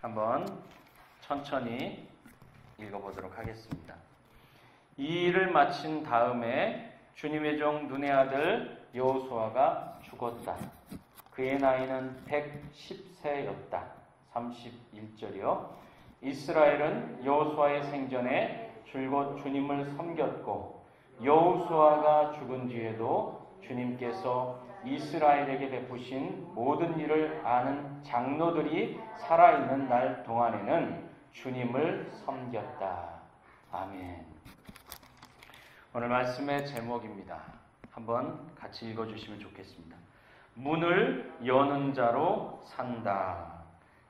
한번 천천히 읽어보도록 하겠습니다. 이 일을 마친 다음에 주님의 종 눈의 아들 여호수아가 죽었다. 그의 나이는 110세였다. 31절이요. 이스라엘은 여호수아의 생전에 줄곧 주님을 섬겼고 여호수아가 죽은 뒤에도 주님께서 이스라엘에게 베푸신 모든 일을 아는 장로들이 살아있는 날 동안에는 주님을 섬겼다. 아멘. 오늘 말씀의 제목입니다. 한번 같이 읽어주시면 좋겠습니다. 문을 여는 자로 산다.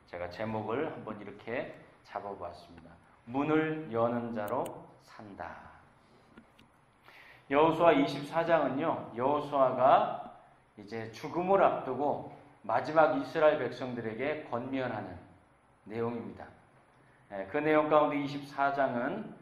제가 제목을 한번 이렇게 잡아보았습니다. 문을 여는 자로 산다. 여호수아 24장은요, 여호수아가 이제 죽음을 앞두고 마지막 이스라엘 백성들에게 권면하는 내용입니다. 그 내용 가운데 24장은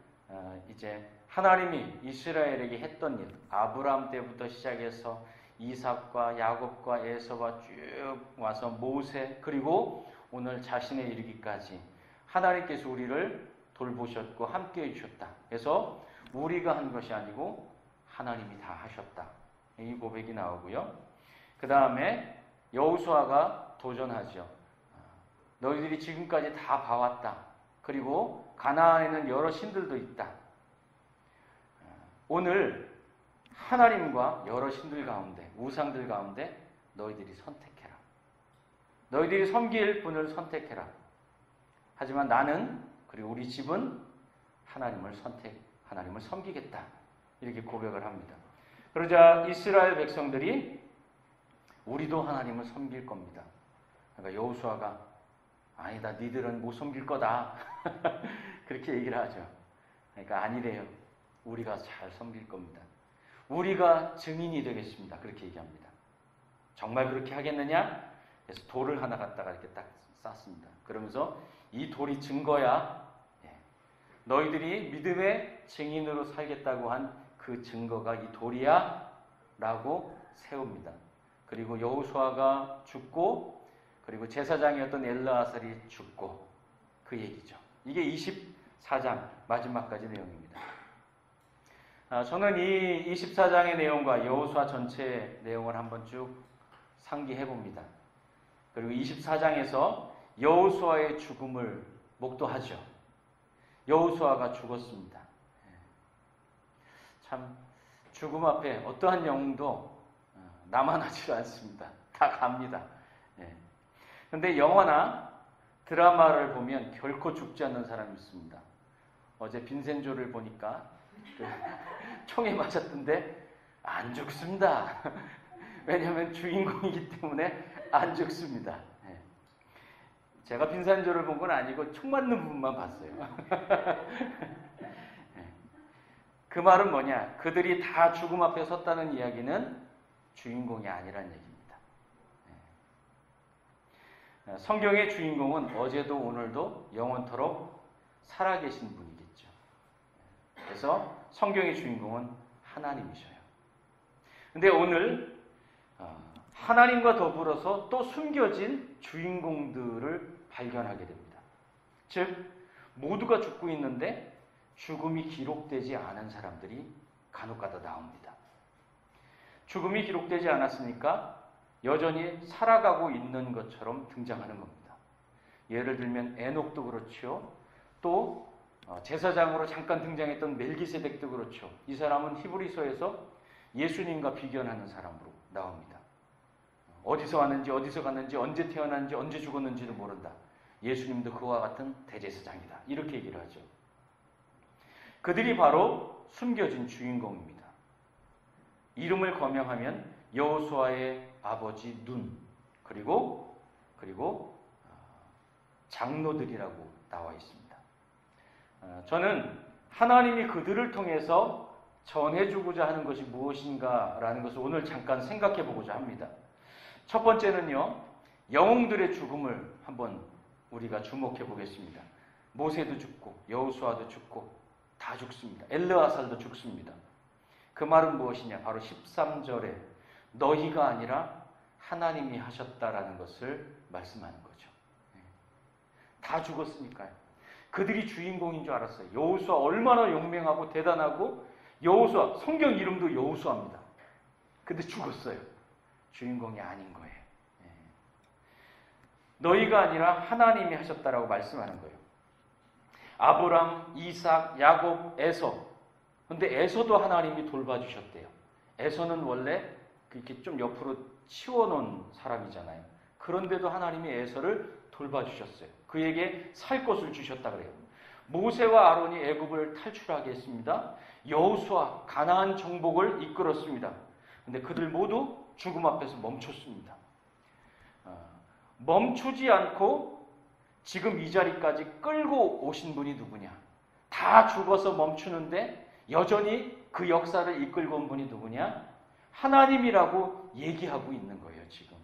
이제 하나님이 이스라엘에게 했던 일, 아브라함 때부터 시작해서 이삭과 야곱과 에서가 쭉 와서 모세, 그리고 오늘 자신에 이르기까지 하나님께서 우리를 돌보셨고 함께 해주셨다. 그래서 우리가 한 것이 아니고 하나님이 다 하셨다. 이 고백이 나오고요. 그 다음에 여호수아가 도전하죠. 너희들이 지금까지 다 봐왔다. 그리고 가나안에는 여러 신들도 있다. 오늘 하나님과 여러 신들 가운데, 우상들 가운데 너희들이 선택해라. 너희들이 섬길 분을 선택해라. 하지만 나는, 그리고 우리 집은 하나님을 섬기겠다. 이렇게 고백을 합니다. 그러자 이스라엘 백성들이 우리도 하나님을 섬길 겁니다. 그러니까 여호수아가 아니다, 니들은 못 섬길 거다. 그렇게 얘기를 하죠. 그러니까 아니래요. 우리가 잘 섬길 겁니다. 우리가 증인이 되겠습니다. 그렇게 얘기합니다. 정말 그렇게 하겠느냐? 그래서 돌을 하나 갖다가 이렇게 딱 쌌습니다. 그러면서 이 돌이 증거야. 너희들이 믿음의 증인으로 살겠다고 한 그 증거가 이 돌이야. 라고 세웁니다. 그리고 여호수아가 죽고, 그리고 제사장이었던 엘르아살이 죽고, 그 얘기죠. 이게 24장 마지막까지 내용입니다. 저는 이 24장의 내용과 여호수아 전체의 내용을 한번 쭉 상기해 봅니다. 그리고 24장에서 여호수아의 죽음을 목도하죠. 여호수아가 죽었습니다. 참 죽음 앞에 어떠한 영웅도 남아나지 않습니다. 다 갑니다. 그런데 영화나 드라마를 보면 결코 죽지 않는 사람이 있습니다. 어제 빈센조를 보니까 총에 맞았던데 안 죽습니다. 왜냐하면 주인공이기 때문에 안 죽습니다. 제가 빈센조를 본 건 아니고 총 맞는 부분만 봤어요. 그 말은 뭐냐? 그들이 다 죽음 앞에 섰다는 이야기는 주인공이 아니란 얘기입니다. 성경의 주인공은 어제도 오늘도 영원토록 살아계신 분이겠죠. 그래서 성경의 주인공은 하나님이셔요. 근데 오늘 하나님과 더불어서 또 숨겨진 주인공들을 발견하게 됩니다. 즉 모두가 죽고 있는데 죽음이 기록되지 않은 사람들이 간혹가다 나옵니다. 죽음이 기록되지 않았으니까 여전히 살아가고 있는 것처럼 등장하는 겁니다. 예를 들면 에녹도 그렇죠. 또 제사장으로 잠깐 등장했던 멜기세덱도 그렇죠. 이 사람은 히브리서에서 예수님과 비견하는 사람으로 나옵니다. 어디서 왔는지, 어디서 갔는지, 언제 태어났는지, 언제 죽었는지도 모른다. 예수님도 그와 같은 대제사장이다. 이렇게 얘기를 하죠. 그들이 바로 숨겨진 주인공입니다. 이름을 거명하면 여호수아의 아버지 눈, 그리고 장로들이라고 나와 있습니다. 저는 하나님이 그들을 통해서 전해주고자 하는 것이 무엇인가라는 것을 오늘 잠깐 생각해 보고자 합니다. 첫 번째는요, 영웅들의 죽음을 한번 우리가 주목해 보겠습니다. 모세도 죽고 여호수아도 죽고 다 죽습니다. 엘르아살도 죽습니다. 그 말은 무엇이냐? 바로 13절에 너희가 아니라 하나님이 하셨다라는 것을 말씀하는 거죠. 다 죽었으니까요. 그들이 주인공인 줄 알았어요. 여호수아 얼마나 용맹하고 대단하고, 여호수아 성경 이름도 여호수아입니다. 근데 죽었어요. 주인공이 아닌 거예요. 너희가 아니라 하나님이 하셨다라고 말씀하는 거예요. 아브람, 이삭, 야곱, 에서. 근데 에서도 하나님이 돌봐주셨대요. 에서는 원래 이렇게 좀 옆으로 치워놓은 사람이잖아요. 그런데도 하나님이 에서를 돌봐주셨어요. 그에게 살 것을 주셨다 그래요. 모세와 아론이 애굽을 탈출하게 했습니다. 여호수아 가나안 정복을 이끌었습니다. 근데 그들 모두 죽음 앞에서 멈췄습니다. 멈추지 않고 지금 이 자리까지 끌고 오신 분이 누구냐? 다 죽어서 멈추는데 여전히 그 역사를 이끌고 온 분이 누구냐? 하나님이라고 얘기하고 있는 거예요, 지금.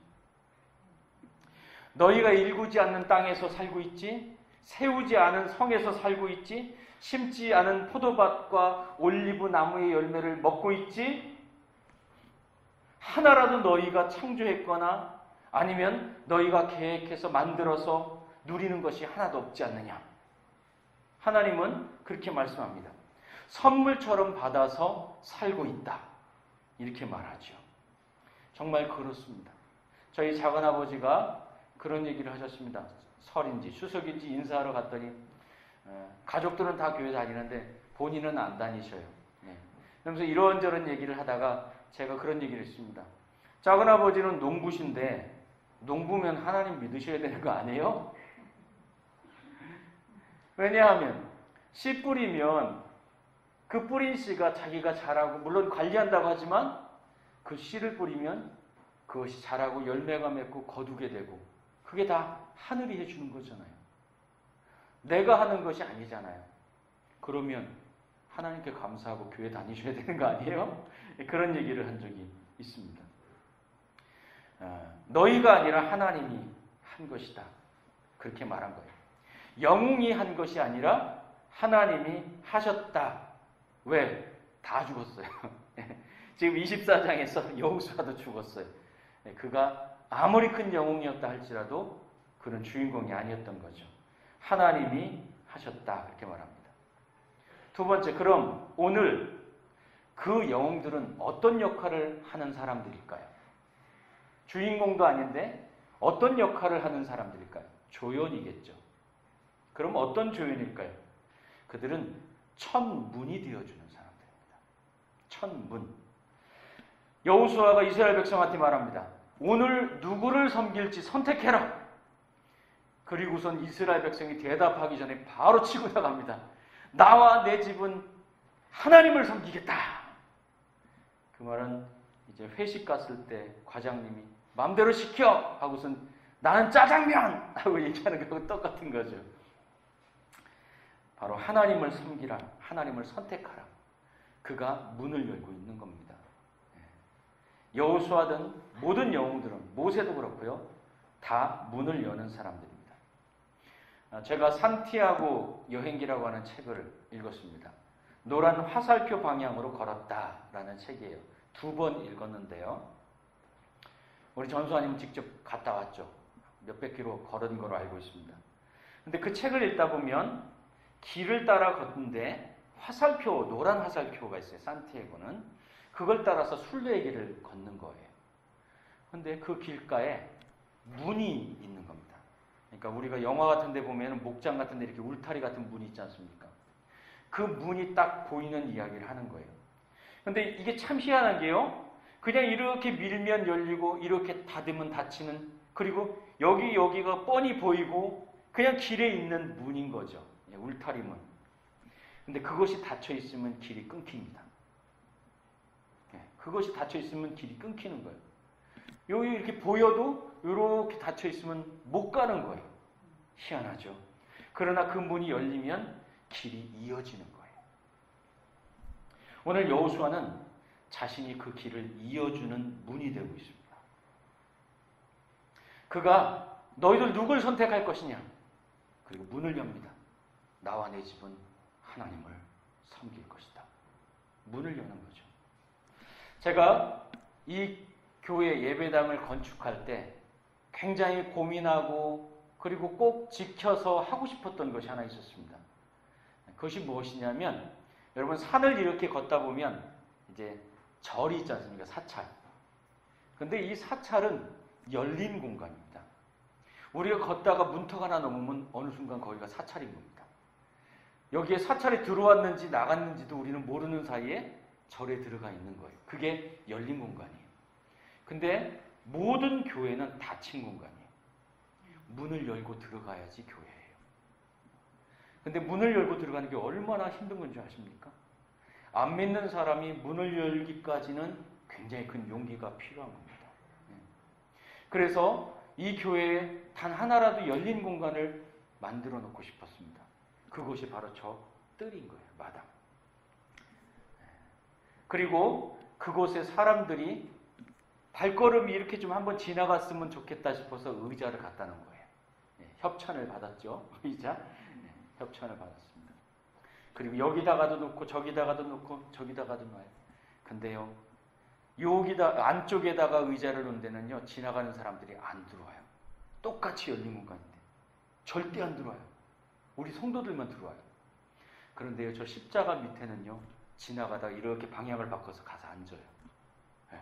너희가 일구지 않는 땅에서 살고 있지? 세우지 않은 성에서 살고 있지? 심지 않은 포도밭과 올리브 나무의 열매를 먹고 있지? 하나라도 너희가 창조했거나 아니면 너희가 계획해서 만들어서 누리는 것이 하나도 없지 않느냐? 하나님은 그렇게 말씀합니다. 선물처럼 받아서 살고 있다. 이렇게 말하죠. 정말 그렇습니다. 저희 작은아버지가 그런 얘기를 하셨습니다. 설인지 추석인지 인사하러 갔더니 가족들은 다 교회 다니는데 본인은 안 다니셔요. 그러면서 이런저런 얘기를 하다가 제가 그런 얘기를 했습니다. 작은아버지는 농부신데 농부면 하나님 믿으셔야 되는 거 아니에요? 왜냐하면 씨 뿌리면 그 뿌린 씨가 자기가 자라고, 물론 관리한다고 하지만 그 씨를 뿌리면 그것이 자라고 열매가 맺고 거두게 되고, 그게 다 하늘이 해주는 거잖아요. 내가 하는 것이 아니잖아요. 그러면 하나님께 감사하고 교회 다니셔야 되는 거 아니에요? 그런 얘기를 한 적이 있습니다. 너희가 아니라 하나님이 한 것이다. 그렇게 말한 거예요. 영웅이 한 것이 아니라 하나님이 하셨다. 왜? 다 죽었어요. 지금 24장에서 여호수아도 죽었어요. 그가 아무리 큰 영웅이었다 할지라도 그는 주인공이 아니었던 거죠. 하나님이 하셨다. 그렇게 말합니다. 두 번째, 그럼 오늘 그 영웅들은 어떤 역할을 하는 사람들일까요? 주인공도 아닌데 어떤 역할을 하는 사람들일까요? 조연이겠죠. 그럼 어떤 조연일까요? 그들은 천문이 되어주는 사람들입니다. 천문. 여호수아가 이스라엘 백성한테 말합니다. 오늘 누구를 섬길지 선택해라. 그리고선 이스라엘 백성이 대답하기 전에 바로 치고 나갑니다. 나와 내 집은 하나님을 섬기겠다. 그 말은 이제 회식 갔을 때 과장님이 마음대로 시켜 하고선 나는 짜장면 하고 얘기하는 거하고 똑같은 거죠. 바로 하나님을 섬기라. 하나님을 선택하라. 그가 문을 열고 있는 겁니다. 여호수아든 모든 영웅들은, 모세도 그렇고요, 다 문을 여는 사람들입니다. 제가 산티아고 여행기라고 하는 책을 읽었습니다. 노란 화살표 방향으로 걸었다라는 책이에요. 2번 읽었는데요. 우리 전수아님 직접 갔다 왔죠. 몇백 킬로 걸은 거로 알고 있습니다. 근데 그 책을 읽다 보면 길을 따라 걷는데 화살표, 노란 화살표가 있어요. 산티아고는. 그걸 따라서 순례길을 걷는 거예요. 근데 그 길가에 문이 있는 겁니다. 그러니까 우리가 영화 같은 데 보면 목장 같은 데 이렇게 울타리 같은 문이 있지 않습니까? 그 문이 딱 보이는 이야기를 하는 거예요. 근데 이게 참 희한한 게요. 그냥 이렇게 밀면 열리고 이렇게 닫으면 닫히는, 그리고 여기가 뻔히 보이고 그냥 길에 있는 문인 거죠. 울타리 문. 근데 그것이 닫혀 있으면 길이 끊깁니다. 그것이 닫혀 있으면 길이 끊기는 거예요. 여기 이렇게 보여도 이렇게 닫혀 있으면 못 가는 거예요. 희한하죠. 그러나 그 문이 열리면 길이 이어지는 거예요. 오늘 여호수아는 자신이 그 길을 이어주는 문이 되고 있습니다. 그가 너희들 누굴 선택할 것이냐? 그리고 문을 엽니다. 나와 내 집은 하나님을 섬길 것이다. 문을 여는 거죠. 제가 이 교회 예배당을 건축할 때 굉장히 고민하고 그리고 꼭 지켜서 하고 싶었던 것이 하나 있었습니다. 그것이 무엇이냐면, 여러분 산을 이렇게 걷다 보면 이제 절이 있지 않습니까? 사찰. 근데 이 사찰은 열린 공간입니다. 우리가 걷다가 문턱 하나 넘으면 어느 순간 거기가 사찰인 겁니다. 여기에 사찰이 들어왔는지 나갔는지도 우리는 모르는 사이에 절에 들어가 있는 거예요. 그게 열린 공간이에요. 근데 모든 교회는 닫힌 공간이에요. 문을 열고 들어가야지 교회예요. 근데 문을 열고 들어가는 게 얼마나 힘든 건지 아십니까? 안 믿는 사람이 문을 열기까지는 굉장히 큰 용기가 필요한 겁니다. 그래서 이 교회에 단 하나라도 열린 공간을 만들어 놓고 싶었습니다. 그곳이 바로 저 뜰인 거예요. 마당. 그리고 그곳에 사람들이 발걸음이 이렇게 좀 한번 지나갔으면 좋겠다 싶어서 의자를 갖다 놓은 거예요. 협찬을 받았죠. 의자. 협찬을 받았습니다. 그리고 여기다가도 놓고 저기다가도 놓고 저기다가도 놔요. 근데요, 여기다 안쪽에다가 의자를 놓은 데는요, 지나가는 사람들이 안 들어와요. 똑같이 열린 공간인데 절대 안 들어와요. 우리 성도들만 들어와요. 그런데요, 저 십자가 밑에는요, 지나가다가 이렇게 방향을 바꿔서 가서 앉아요. 네.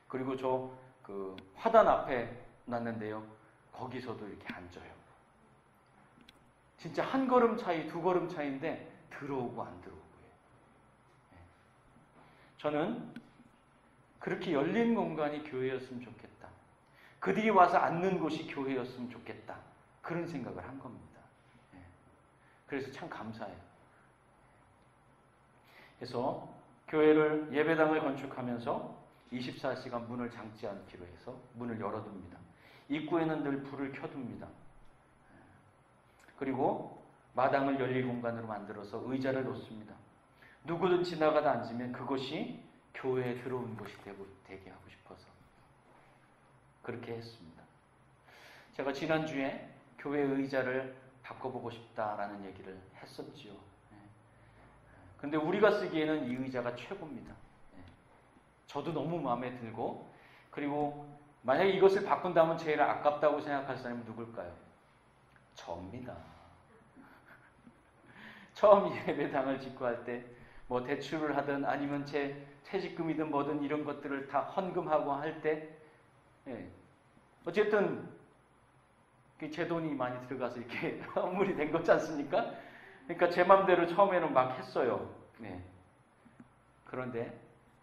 그리고 저 그 화단 앞에 놨는데요, 거기서도 이렇게 앉아요. 진짜 한 걸음 차이, 두 걸음 차이인데 들어오고 안 들어오고요. 네. 저는 그렇게 열린 공간이 교회였으면 좋겠다. 그들이 와서 앉는 곳이 교회였으면 좋겠다. 그런 생각을 한 겁니다. 네. 그래서 참 감사해요. 그래서 교회를 예배당을 건축하면서 24시간 문을 잠지 않기로 해서 문을 열어둡니다. 입구에는 늘 불을 켜둡니다. 그리고 마당을 열릴 공간으로 만들어서 의자를 놓습니다. 누구든 지나가다 앉으면 그것이 교회에 들어온 곳이 되게 하고 싶어서 그렇게 했습니다. 제가 지난주에 교회 의자를 바꿔보고 싶다라는 얘기를 했었지요. 근데 우리가 쓰기에는 이 의자가 최고입니다. 저도 너무 마음에 들고, 그리고 만약에 이것을 바꾼다면 제일 아깝다고 생각할 사람이 누굴까요? 저입니다. 처음 예배당을 짓고 할 때 뭐 대출을 하든 아니면 제 퇴직금이든 뭐든 이런 것들을 다 헌금하고 할 때, 어쨌든 제 돈이 많이 들어가서 이렇게 허물이 된 거지 않습니까? 그러니까 제 맘대로 처음에는 막 했어요. 네. 그런데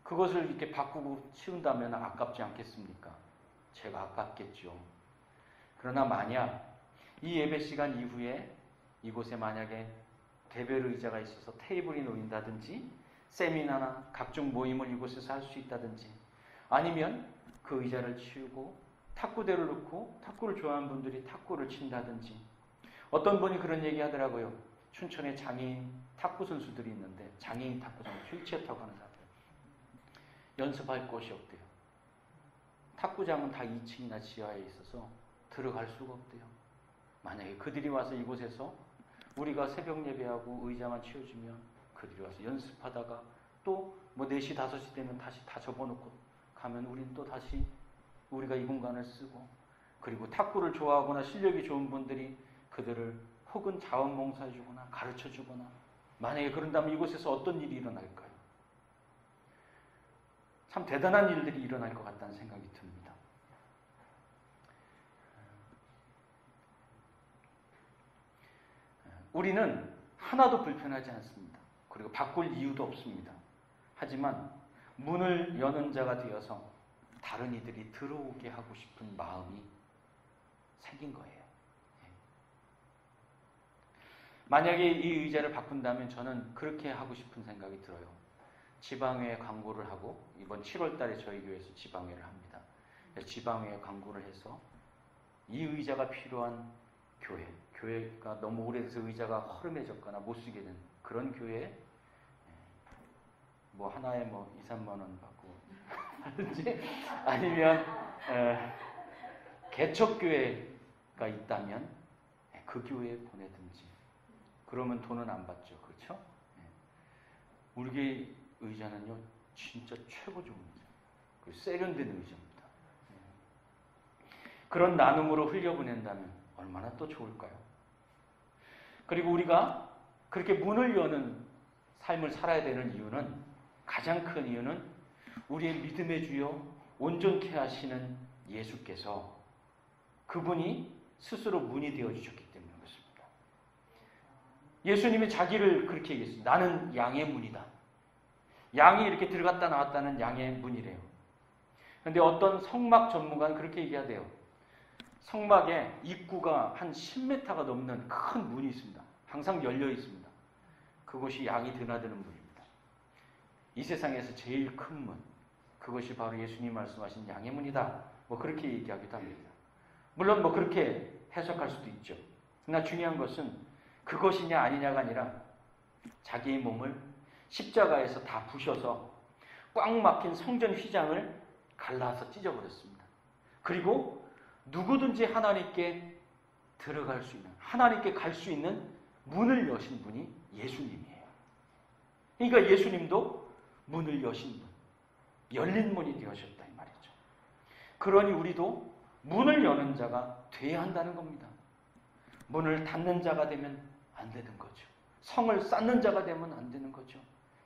그것을 이렇게 바꾸고 치운다면 아깝지 않겠습니까? 제가 아깝겠죠. 그러나 만약 이 예배 시간 이후에 이곳에 만약에 개별 의자가 있어서 테이블이 놓인다든지 세미나나 각종 모임을 이곳에서 할 수 있다든지, 아니면 그 의자를 치우고 탁구대를 놓고 탁구를 좋아하는 분들이 탁구를 친다든지, 어떤 분이 그런 얘기 하더라고요. 춘천에 장애인 탁구 선수들이 있는데, 장애인 탁구 선수, 휠체어 타고 하는 사람들, 연습할 곳이 없대요. 탁구장은 다 2층이나 지하에 있어서 들어갈 수가 없대요. 만약에 그들이 와서 이곳에서 우리가 새벽 예배하고 의자만 치워주면 그들이 와서 연습하다가 또 뭐 4시, 5시 되면 다시 다 접어놓고 가면 우리는 또 다시 우리가 이 공간을 쓰고, 그리고 탁구를 좋아하거나 실력이 좋은 분들이 그들을 혹은 자원봉사해주거나 가르쳐주거나, 만약에 그런다면 이곳에서 어떤 일이 일어날까요? 참 대단한 일들이 일어날 것 같다는 생각이 듭니다. 우리는 하나도 불편하지 않습니다. 그리고 바꿀 이유도 없습니다. 하지만 문을 여는 자가 되어서 다른 이들이 들어오게 하고 싶은 마음이 생긴 거예요. 만약에 이 의자를 바꾼다면 저는 그렇게 하고 싶은 생각이 들어요. 지방회에 광고를 하고, 이번 7월 달에 저희 교회에서 지방회를 합니다. 지방회에 광고를 해서 이 의자가 필요한 교회가 너무 오래돼서 의자가 허름해졌거나 못 쓰게 된 그런 교회에 뭐 하나에 뭐 2, 3만 원 받고 하든지, 아니면 개척교회가 있다면 그 교회에 보내든지, 그러면 돈은 안 받죠. 그렇죠? 우리 교회 의자는요, 진짜 최고 좋은 의자, 세련된 의자입니다. 그런 나눔으로 흘려보낸다면 얼마나 또 좋을까요? 그리고 우리가 그렇게 문을 여는 삶을 살아야 되는 이유는, 가장 큰 이유는 우리의 믿음의 주요 온전케 하시는 예수께서, 그분이 스스로 문이 되어주셨기 때문인 것입니다. 예수님이 자기를 그렇게 얘기했습니다. 나는 양의 문이다. 양이 이렇게 들어갔다 나왔다는 양의 문이래요. 그런데 어떤 성막 전문가는 그렇게 얘기하대요. 성막에 입구가 한 10m가 넘는 큰 문이 있습니다. 항상 열려 있습니다. 그것이 양이 드나드는 문입니다. 이 세상에서 제일 큰 문, 그것이 바로 예수님 말씀하신 양의 문이다. 뭐 그렇게 얘기하기도 합니다. 물론 뭐 그렇게 해석할 수도 있죠. 그러나 중요한 것은 그것이냐 아니냐가 아니라 자기의 몸을 십자가에서 다 부셔서 꽉 막힌 성전 휘장을 갈라서 찢어버렸습니다. 그리고 누구든지 하나님께 들어갈 수 있는, 하나님께 갈 수 있는 문을 여신 분이 예수님이에요. 그러니까 예수님도 문을 여신 분, 열린 문이 되어셨다 이 말이죠. 그러니 우리도 문을 여는 자가 돼야 한다는 겁니다. 문을 닫는 자가 되면 안 되는 거죠. 성을 쌓는 자가 되면 안 되는 거죠.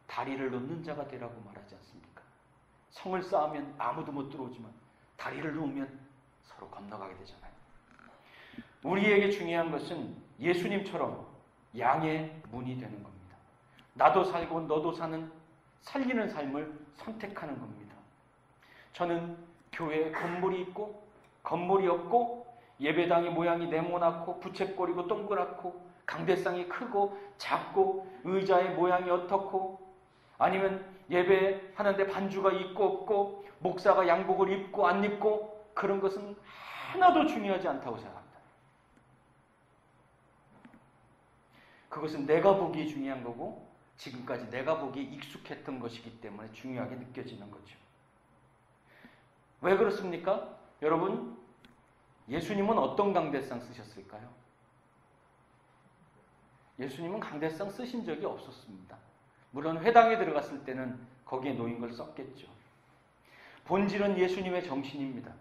다리를 놓는 자가 되라고 말하지 않습니까? 성을 쌓으면 아무도 못 들어오지만 다리를 놓으면 서로 건너가게 되잖아요. 우리에게 중요한 것은 예수님처럼 양의 문이 되는 겁니다. 나도 살고 너도 사는 살리는 삶을 선택하는 겁니다. 저는 교회에 건물이 있고 건물이 없고 예배당의 모양이 네모나고 부채꼴이고 동그랗고 강대상이 크고 작고 의자의 모양이 어떻고 아니면 예배하는데 반주가 있고 없고 목사가 양복을 입고 안 입고 그런 것은 하나도 중요하지 않다고 생각합니다. 그것은 내가 보기에 중요한 거고 지금까지 내가 보기에 익숙했던 것이기 때문에 중요하게 느껴지는 거죠. 왜 그렇습니까? 여러분, 예수님은 어떤 강대상 쓰셨을까요? 예수님은 강대상 쓰신 적이 없었습니다. 물론 회당에 들어갔을 때는 거기에 놓인 걸 썼겠죠. 본질은 예수님의 정신입니다.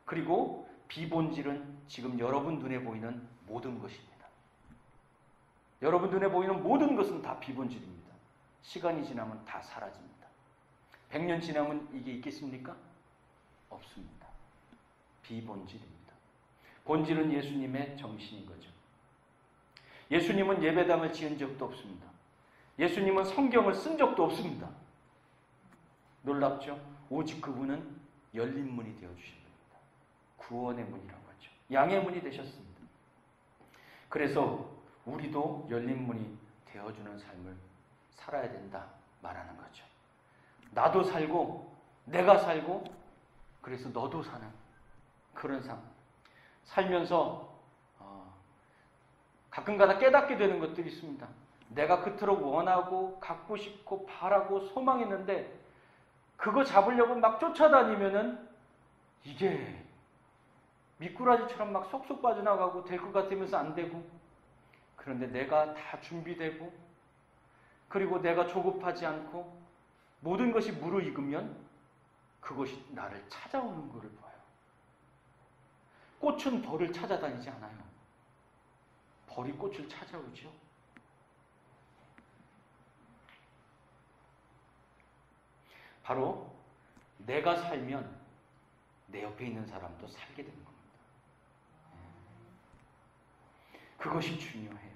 그리고 비본질은 지금 여러분 눈에 보이는 모든 것입니다. 여러분 눈에 보이는 모든 것은 다 비본질입니다. 시간이 지나면 다 사라집니다. 100년 지나면 이게 있겠습니까? 없습니다. 비본질입니다. 본질은 예수님의 정신인 거죠. 예수님은 예배당을 지은 적도 없습니다. 예수님은 성경을 쓴 적도 없습니다. 놀랍죠? 오직 그분은 열린 문이 되어주신 겁니다. 구원의 문이라고 하죠. 양의 문이 되셨습니다. 그래서 우리도 열린 문이 되어주는 삶을 살아야 된다 말하는 거죠. 나도 살고 내가 살고 그래서 너도 사는 그런 삶. 살면서 가끔가다 깨닫게 되는 것들이 있습니다. 내가 그토록 원하고 갖고 싶고 바라고 소망했는데 그거 잡으려고 막 쫓아다니면은 이게 미꾸라지처럼 막 쏙쏙 빠져나가고 될 것 같으면서 안 되고, 그런데 내가 다 준비되고 그리고 내가 조급하지 않고 모든 것이 무르익으면 그것이 나를 찾아오는 것을 봐요. 꽃은 벌을 찾아다니지 않아요. 벌이 꽃을 찾아오죠. 바로 내가 살면 내 옆에 있는 사람도 살게 되는 겁니다. 그것이 중요해요.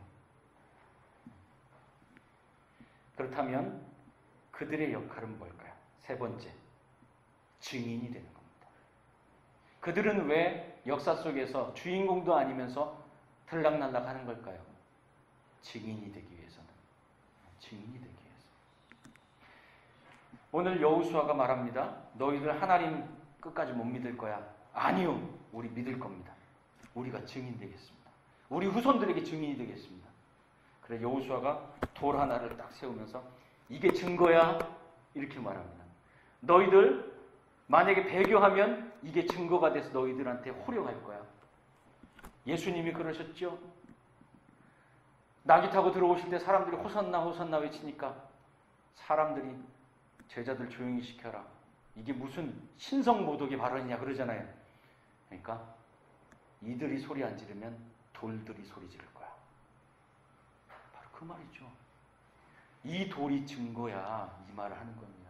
그렇다면 그들의 역할은 뭘까요? 세 번째, 증인이 되는 겁니다. 그들은 왜 역사 속에서 주인공도 아니면서 들락날락 하는 걸까요? 증인이 되기 위해서는. 증인이 되기 위해서. 오늘 여호수아가 말합니다. 너희들 하나님 끝까지 못 믿을 거야. 아니요. 우리 믿을 겁니다. 우리가 증인 되겠습니다. 우리 후손들에게 증인이 되겠습니다. 그래 여호수아가 돌 하나를 딱 세우면서 이게 증거야. 이렇게 말합니다. 너희들 만약에 배교하면 이게 증거가 돼서 너희들한테 호령할 거야. 예수님이 그러셨죠. 나귀 타고 들어오실 때 사람들이 호산나 호산나 외치니까 사람들이 제자들 조용히 시켜라. 이게 무슨 신성모독의 발언이냐 그러잖아요. 그러니까 이들이 소리 안 지르면 돌들이 소리 지를 거야. 바로 그 말이죠. 이 돌이 증거야, 이 말을 하는 겁니다.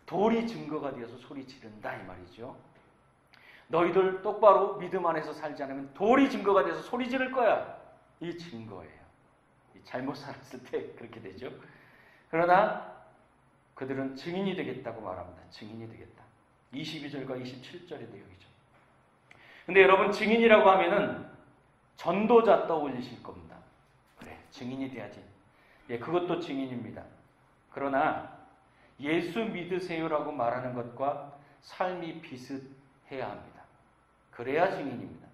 돌이 증거가 되어서 소리 지른다, 이 말이죠. 너희들 똑바로 믿음 안에서 살지 않으면 돌이 증거가 돼서 소리 지를 거야. 이 증거예요. 잘못 살았을 때 그렇게 되죠. 그러나 그들은 증인이 되겠다고 말합니다. 증인이 되겠다. 22절과 27절의 내용이죠. 근데 여러분, 증인이라고 하면은 전도자 떠올리실 겁니다. 그래, 증인이 돼야지. 예, 그것도 증인입니다. 그러나 예수 믿으세요라고 말하는 것과 삶이 비슷해야 합니다. 그래야 증인입니다.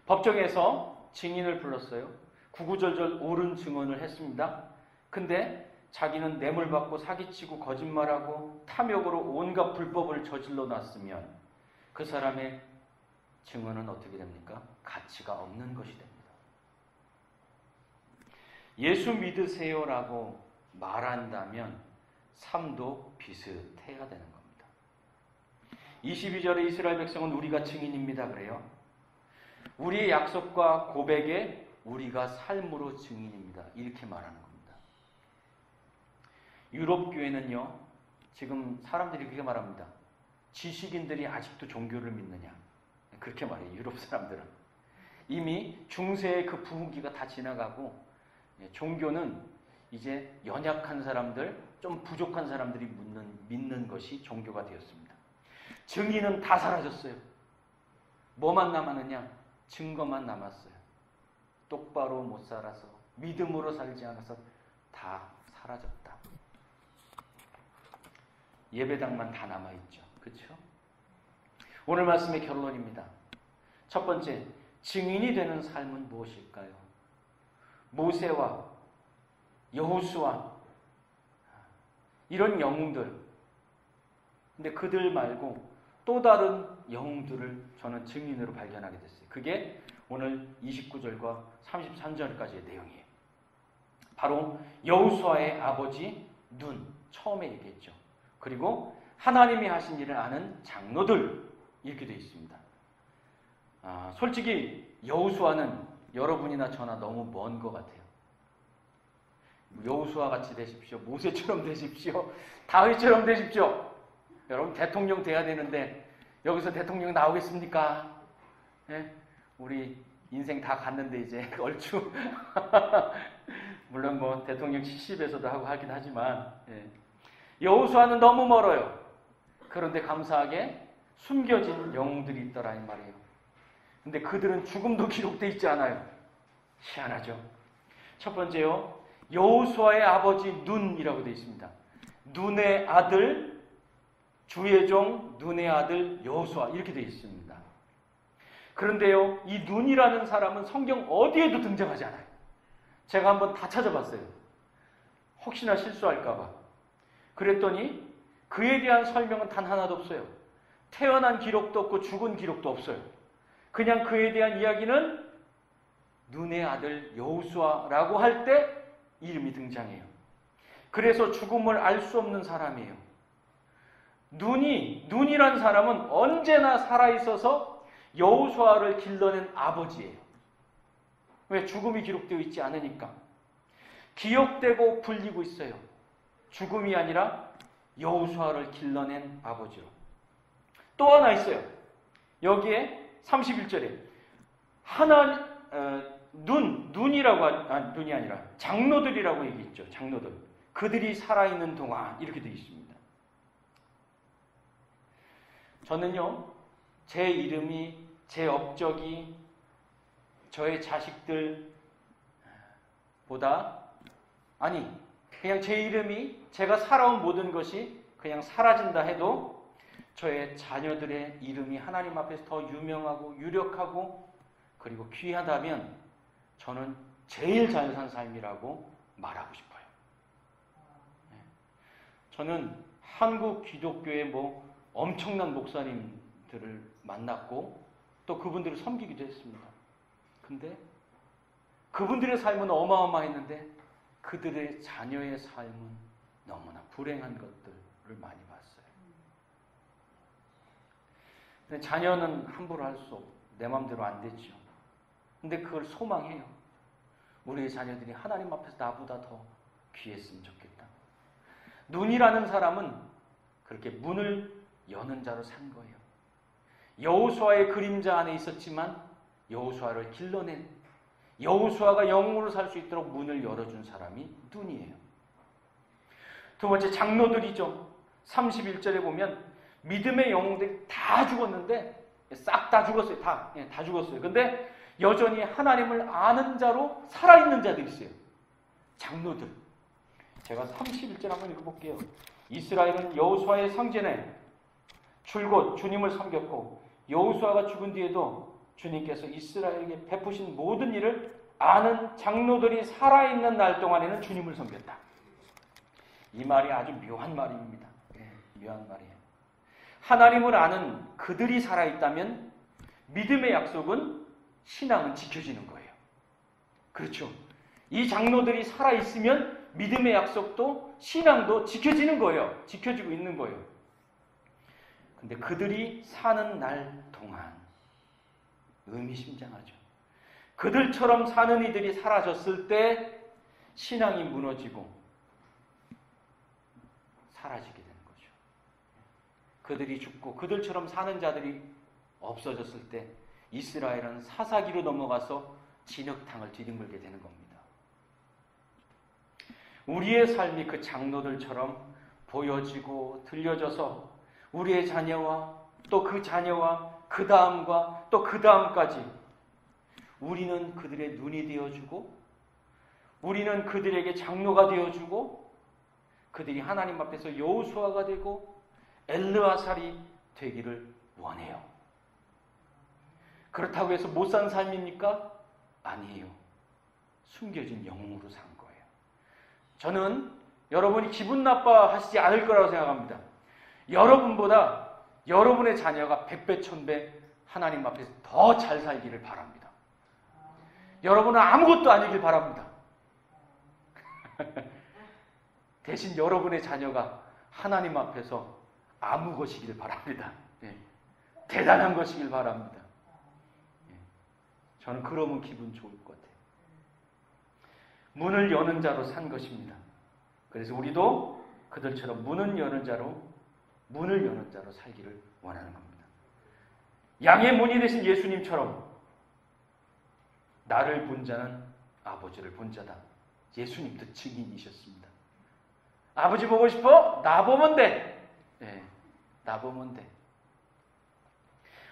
법정에서 증인을 불렀어요. 구구절절 옳은 증언을 했습니다. 근데 자기는 뇌물받고 사기치고 거짓말하고 탐욕으로 온갖 불법을 저질러 놨으면 그 사람의 증언은 어떻게 됩니까? 가치가 없는 것이 됩니다. 예수 믿으세요라고 말한다면 삶도 비슷해야 되는 겁니다. 22절에 이스라엘 백성은 우리가 증인입니다. 그래요. 우리의 약속과 고백에 우리가 삶으로 증인입니다. 이렇게 말하는 겁니다. 유럽 교회는요, 지금 사람들이 그렇게 말합니다. 지식인들이 아직도 종교를 믿느냐. 그렇게 말해요. 유럽 사람들은. 이미 중세의 그 부흥기가 다 지나가고 종교는 이제 연약한 사람들, 좀 부족한 사람들이 믿는 것이 종교가 되었습니다. 증인은 다 사라졌어요. 뭐만 남았느냐? 증거만 남았어요. 똑바로 못 살아서, 믿음으로 살지 않아서 다 사라졌다. 예배당만 다 남아있죠. 그렇죠? 오늘 말씀의 결론입니다. 첫 번째, 증인이 되는 삶은 무엇일까요? 모세와 여호수아 이런 영웅들, 근데 그들 말고 또 다른 영웅들을 저는 증인으로 발견하게 됐어요. 그게 오늘 29절과 33절까지의 내용이에요. 바로 여호수아의 아버지 눈, 처음에 얘기했죠. 그리고 하나님이 하신 일을 아는 장로들, 이렇게 되어 있습니다. 솔직히 여호수아는 여러분이나 저나 너무 먼 것 같아요. 여호수아 같이 되십시오. 모세처럼 되십시오. 다윗처럼 되십시오. 여러분, 대통령 돼야 되는데 여기서 대통령 나오겠습니까? 네? 우리 인생 다 갔는데 이제 얼추 물론 뭐 대통령 70에서도 하고 하긴 하지만 여호수아는 너무 멀어요. 그런데 감사하게 숨겨진 영웅들이 있더라 이 말이에요. 근데 그들은 죽음도 기록되어 있지 않아요. 희한하죠. 첫 번째요, 여호수아의 아버지 눈이라고 되어 있습니다. 눈의 아들, 주의 종 눈의 아들 여호수아, 이렇게 되어 있습니다. 그런데요, 이 눈이라는 사람은 성경 어디에도 등장하지 않아요. 제가 한번 다 찾아봤어요. 혹시나 실수할까 봐. 그랬더니 그에 대한 설명은 단 하나도 없어요. 태어난 기록도 없고 죽은 기록도 없어요. 그냥 그에 대한 이야기는 눈의 아들 여호수아라고 할 때 이름이 등장해요. 그래서 죽음을 알 수 없는 사람이에요. 눈이란 사람은 언제나 살아있어서 여호수아를 길러낸 아버지예요. 왜? 죽음이 기록되어 있지 않으니까. 기억되고 불리고 있어요. 죽음이 아니라 여호수아를 길러낸 아버지로. 또 하나 있어요. 여기에 31절에 눈이 아니라 장로들이라고 얘기했죠. 장로들. 그들이 살아있는 동안 이렇게 되어 있습니다. 저는요, 제 이름이, 제 업적이, 저의 자식들보다, 그냥 제 이름이, 제가 살아온 모든 것이 그냥 사라진다 해도 저의 자녀들의 이름이 하나님 앞에서 더 유명하고 유력하고 그리고 귀하다면 저는 제일 잘 산 삶이라고 말하고 싶어요. 저는 한국 기독교의 엄청난 목사님들을 만났고 또 그분들을 섬기기도 했습니다. 근데 그분들의 삶은 어마어마했는데 그들의 자녀의 삶은 너무나 불행한 것들을 많이 봤어요. 근데 자녀는 함부로 할 수 없고 내 마음대로 안 되죠. 근데 그걸 소망해요. 우리의 자녀들이 하나님 앞에서 나보다 더 귀했으면 좋겠다. 눈이라는 사람은 그렇게 문을 여는 자로 산 거예요. 여호수아의 그림자 안에 있었지만 여호수아를 길러낸, 여호수아가 영웅으로 살 수 있도록 문을 열어준 사람이 눈이에요. 두 번째, 장로들이죠. 31절에 보면 믿음의 영웅들이 다 죽었는데, 싹 다 죽었어요. 다 죽었어요. 근데 여전히 하나님을 아는 자로 살아있는 자들이 있어요. 장로들. 제가 31절 한번 읽어볼게요. 이스라엘은 여호수아의 성전에 줄곧 주님을 섬겼고 여호수아가 죽은 뒤에도 주님께서 이스라엘에게 베푸신 모든 일을 아는 장로들이 살아있는 날 동안에는 주님을 섬겼다. 이 말이 아주 묘한 말입니다. 묘한 말이에요. 하나님을 아는 그들이 살아있다면 믿음의 약속은, 신앙은 지켜지는 거예요. 그렇죠. 이 장로들이 살아있으면 믿음의 약속도 신앙도 지켜지는 거예요. 지켜지고 있는 거예요. 근데 그들이 사는 날 동안 의미심장하죠. 그들처럼 사는 이들이 사라졌을 때 신앙이 무너지고 사라지게 되는 거죠. 그들이 죽고 그들처럼 사는 자들이 없어졌을 때 이스라엘은 사사기로 넘어가서 진흙탕을 디딤물게 되는 겁니다. 우리의 삶이 그 장로들처럼 보여지고 들려져서 우리의 자녀와 또 그 자녀와 그 다음과 또 그 다음까지 우리는 그들의 눈이 되어주고 우리는 그들에게 장로가 되어주고 그들이 하나님 앞에서 여호수아가 되고 엘르아살이 되기를 원해요. 그렇다고 해서 못 산 삶입니까? 아니에요. 숨겨진 영웅으로 산 거예요. 저는 여러분이 기분 나빠하시지 않을 거라고 생각합니다. 여러분보다 여러분의 자녀가 100배, 1000배 하나님 앞에서 더 잘 살기를 바랍니다. 여러분은 아무것도 아니길 바랍니다. 대신 여러분의 자녀가 하나님 앞에서 아무 것이길 바랍니다. 대단한 것이길 바랍니다. 저는 그러면 기분 좋을 것 같아요. 문을 여는 자로 산 것입니다. 그래서 우리도 그들처럼 문을 여는 자로 살기를 원하는 겁니다. 양의 문이 되신 예수님처럼 나를 본 자는 아버지를 본 자다. 예수님도 증인이셨습니다. 아버지 보고 싶어? 나 보면 돼. 나 보면 돼.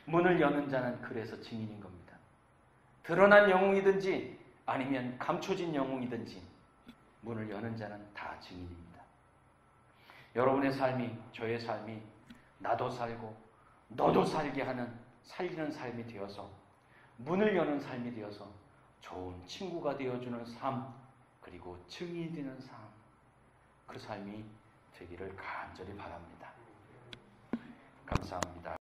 문을 여는 자는 그래서 증인인 겁니다. 드러난 영웅이든지 아니면 감춰진 영웅이든지 문을 여는 자는 다 증인입니다. 여러분의 삶이, 저의 삶이 나도 살고 너도 살게 하는 살리는 삶이 되어서 문을 여는 삶이 되어서 좋은 친구가 되어주는 삶, 그리고 증인이 되는 삶, 그 삶이 되기를 간절히 바랍니다. 감사합니다.